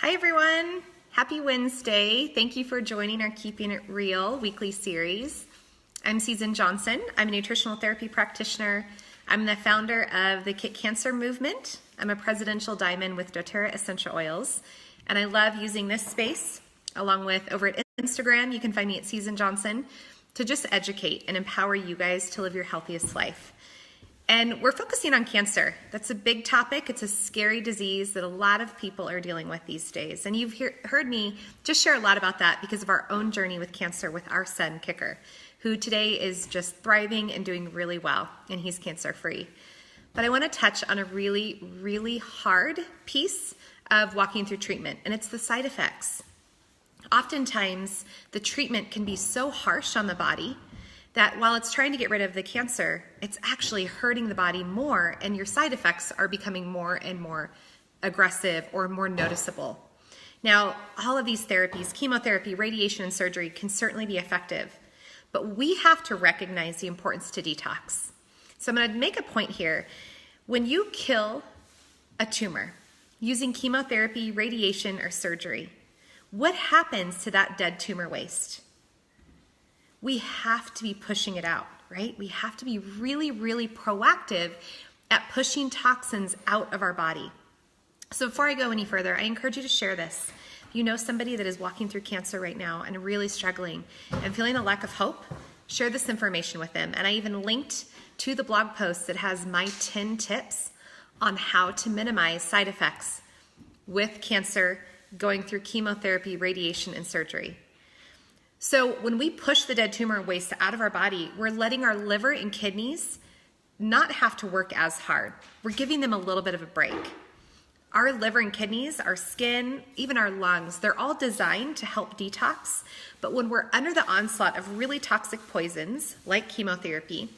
Hi everyone, happy Wednesday. Thank you for joining our Keeping It Real weekly series. I'm Susan Johnson. I'm a nutritional therapy practitioner. I'm the founder of the Kick Cancer Movement. I'm a presidential diamond with doTERRA essential oils. And I love using this space along with over at Instagram, you can find me at Susan Johnson, to just educate and empower you guys to live your healthiest life. And we're focusing on cancer. That's a big topic. It's a scary disease that a lot of people are dealing with these days. And you've heard me just share a lot about that because of our own journey with cancer with our son, Kicker, who today is just thriving and doing really well, and he's cancer-free. But I want to touch on a really, really hard piece of walking through treatment, and it's the side effects. Oftentimes, the treatment can be so harsh on the body that while it's trying to get rid of the cancer, it's actually hurting the body more, and your side effects are becoming more and more aggressive or more noticeable. Now, all of these therapies, chemotherapy, radiation, and surgery can certainly be effective, but we have to recognize the importance to detox. So I'm going to make a point here. When you kill a tumor using chemotherapy, radiation, or surgery, what happens to that dead tumor waste? We have to be pushing it out, right? We have to be really, really proactive at pushing toxins out of our body. So before I go any further, I encourage you to share this. If you know somebody that is walking through cancer right now and really struggling and feeling a lack of hope, share this information with them. And I even linked to the blog post that has my 10 tips on how to minimize side effects with cancer going through chemotherapy, radiation, and surgery. So when we push the dead tumor waste out of our body, we're letting our liver and kidneys not have to work as hard. We're giving them a little bit of a break. Our liver and kidneys, our skin, even our lungs, they're all designed to help detox. But when we're under the onslaught of really toxic poisons like chemotherapy,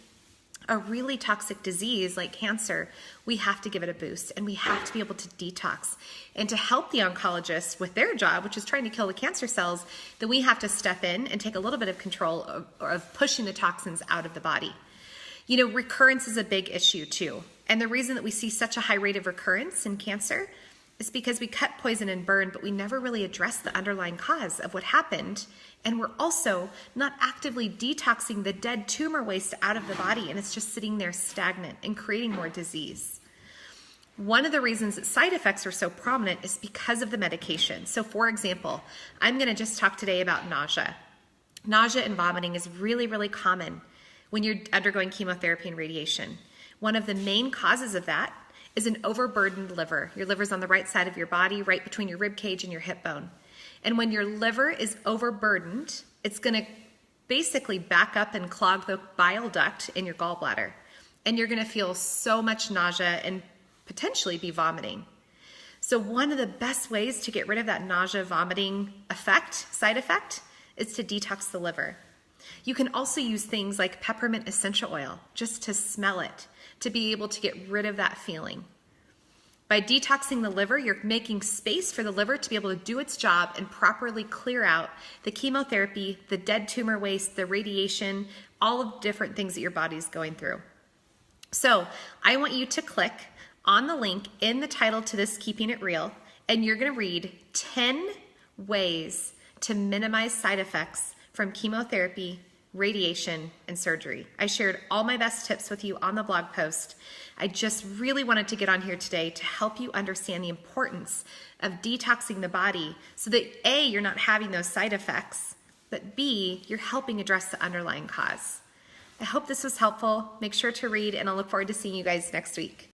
a really toxic disease like cancer, we have to give it a boost, and we have to be able to detox. And to help the oncologist with their job, which is trying to kill the cancer cells, then we have to step in and take a little bit of control of pushing the toxins out of the body. You know, recurrence is a big issue too. And the reason that we see such a high rate of recurrence in cancer is because we cut, poison, and burn, but we never really address the underlying cause of what happened. And we're also not actively detoxing the dead tumor waste out of the body, and it's just sitting there stagnant and creating more disease. One of the reasons that side effects are so prominent is because of the medication. So for example, I'm going to just talk today about nausea. Nausea and vomiting is really, really common when you're undergoing chemotherapy and radiation. One of the main causes of that is an overburdened liver. Your liver's on the right side of your body, right between your rib cage and your hip bone. And when your liver is overburdened, it's going to basically back up and clog the bile duct in your gallbladder. And you're going to feel so much nausea and potentially be vomiting. So one of the best ways to get rid of that nausea, vomiting side effect, is to detox the liver. You can also use things like peppermint essential oil just to smell it, to be able to get rid of that feeling. By detoxing the liver, you're making space for the liver to be able to do its job and properly clear out the chemotherapy, the dead tumor waste, the radiation, all of the different things that your body's going through. So I want you to click on the link in the title to this Keeping It Real, and you're going to read 10 ways to minimize side effects from chemotherapy, radiation, and surgery. I shared all my best tips with you on the blog post. I just really wanted to get on here today to help you understand the importance of detoxing the body so that A, you're not having those side effects, but B, you're helping address the underlying cause. I hope this was helpful. Make sure to read, and I'll look forward to seeing you guys next week.